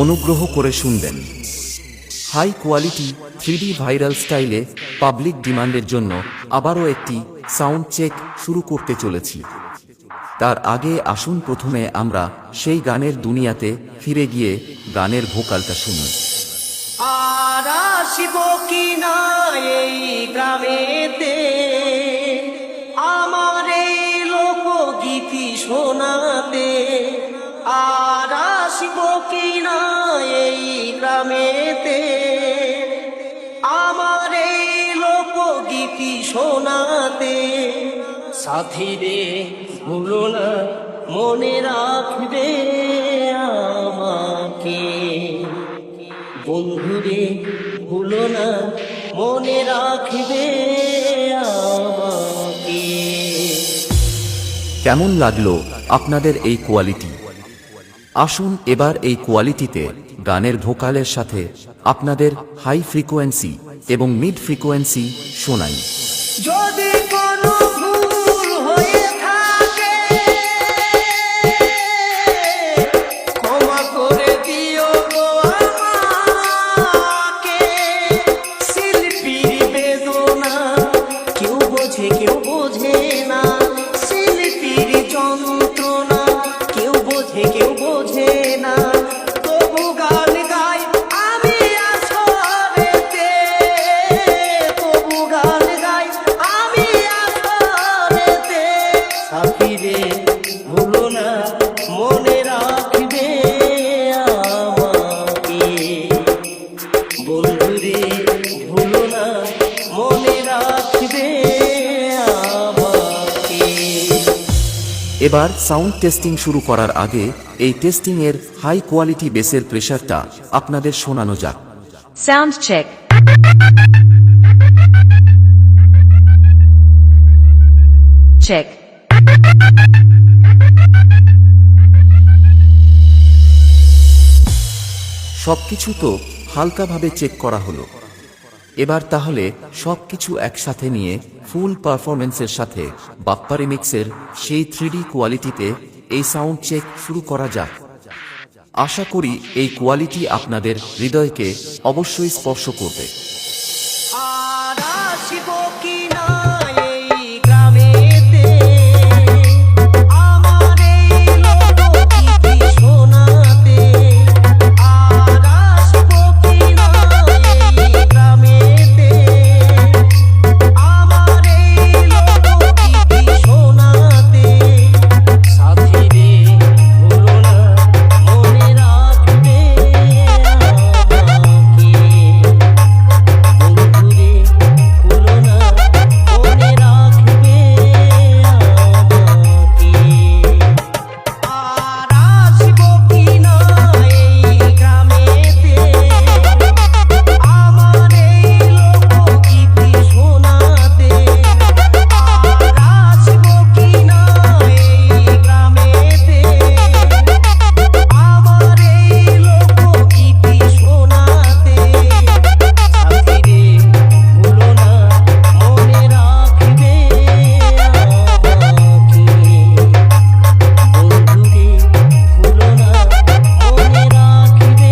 অনুগ্রহ করে শুনবেন। হাই কোয়ালিটি 3D ভাইরাল স্টাইলে পাবলিক ডিমান্ডের জন্য আবারও একটি সাউন্ড চেক শুরু করতে চলেছি। তার আগে আসুন প্রথমে আমরা সেই গানের দুনিয়াতে ফিরে গিয়ে গানের ভোকালটা শুনি। আর আসিব কিনা এই গ্রামেতে আমার এই লোকগীতি শোনাতে, আর আসিব কিনা এই গ্রামেতে আমার এই লোকগীতি শোনাতে। সাথীরে ভুলো না মনে রাখবে আমাকে, বন্ধুরে ভুলো না মনে রাখবে আমাকে। কেমন লাগলো আপনাদের এই কোয়ালিটি? আসুন এবার এই কোয়ালিটিতে গানের ভোকালের সাথে আপনাদের হাই ফ্রিকোয়েন্সি এবং মিড ফ্রিকোয়েন্সি শোনাই। যদি কোনো ভুল হয়ে থাকে ক্ষমা করে দিও গো আমাকে। শিল্পীর বেদনা কেউ বোঝে কেউ বোঝে না, শিল্পীর যন্ত্রণা কেউ বোঝে কেউ বোঝে না। তবু গান গাই আমি আসরেতে, তবু গান গাই আমি আসরেতে। সাথীরে ভুলো না মনে রাখবে আমাকে, বন্ধুরে ভুলো না মনে রাখবে আমাকে। এবার সাউন্ড টেস্টিং শুরু করার আগে এই টেস্টিং এর হাই কোয়ালিটি বেসের প্রেসারটা আপনাদের শোনানো যাক। Sound check. Check. সবকিছু তো হালকাভাবে চেক করা হলো। এবার তাহলে সবকিছু একসাথে নিয়ে ফুল পারফরমেন্সের সাথে বাপ্পা রিমিক্সের সেই 3D কোয়ালিটিতে এই সাউন্ড চেক শুরু করা যাক। আশা করি এই কোয়ালিটি আপনাদের হৃদয়কে অবশ্যই স্পর্শ করবে। আর আসিব কিনা এই গ্রামেতে আমার এই লোকগীতি শোনাতে, আর আসিব কিনা এই গ্রামেতে আমার এই লোকগীতি শোনাতে। সাথীরে ভুলো না মনে রাখবে আমাকে, বন্ধুরে ভুলো না মনে রাখবে আমাকে। আর আসিব কিনা এই গ্রামেতে আমার এই লোকগীতি শোনাতে, আর আসিব কিনা এই গ্রামেতে আমার এই লোকগীতি শোনাতে। সাথীরে ভুলো না মনে রাখবে আমাকে, বন্ধুরে ভুলো না মনে রাখবে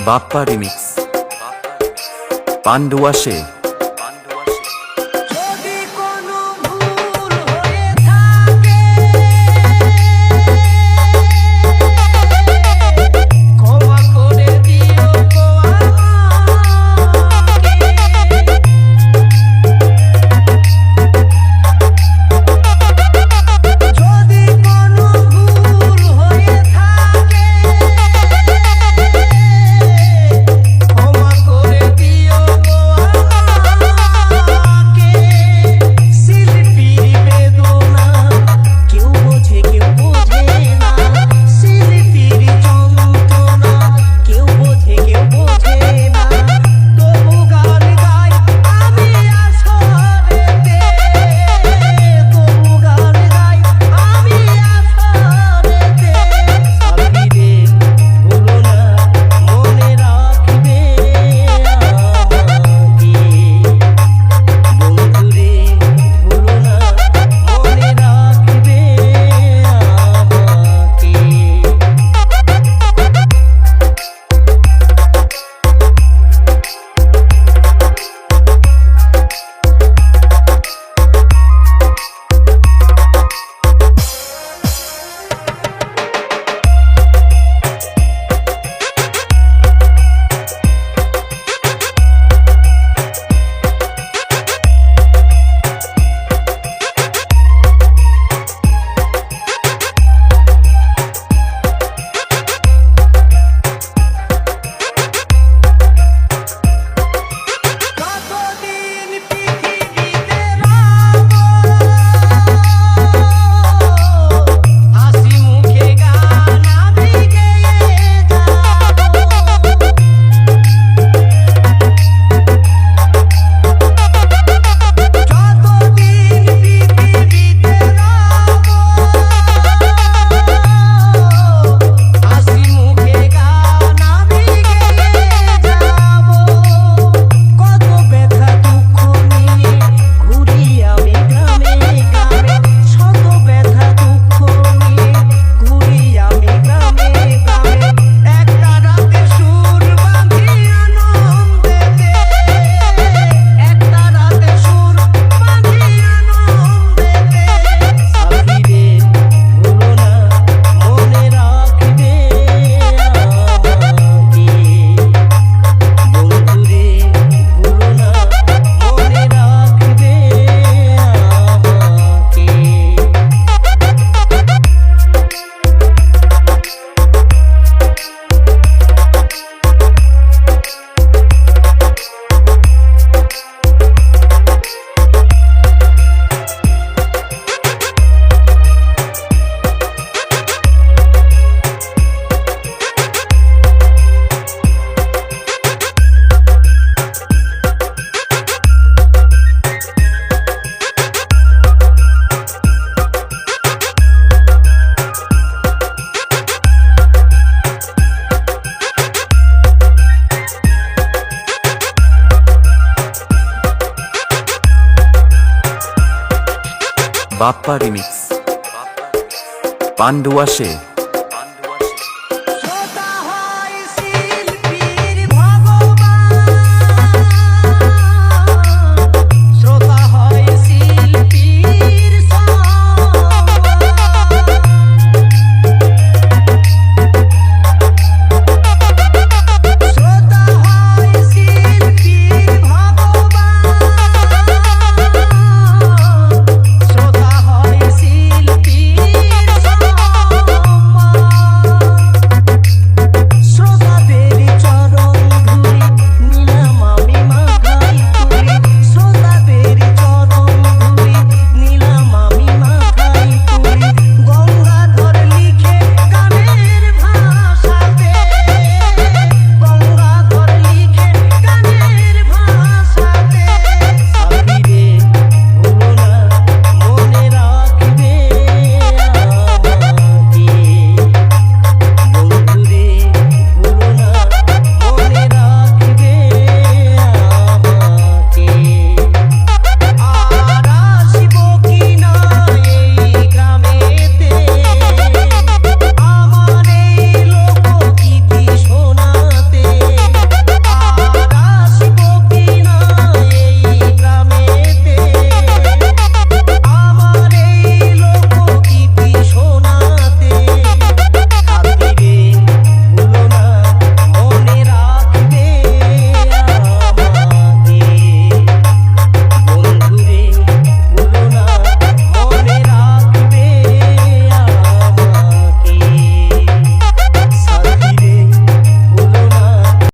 বাপ্পা রিমিক্স পান্ডুয়াশে। যদি কোনো ভুল হয়ে থাকে ক্ষমা করে দিও গো আমাকে। যদি কোনো ভুল হয়ে থাকে বাপ্পা রিমিক্স পান্ডুয়াশে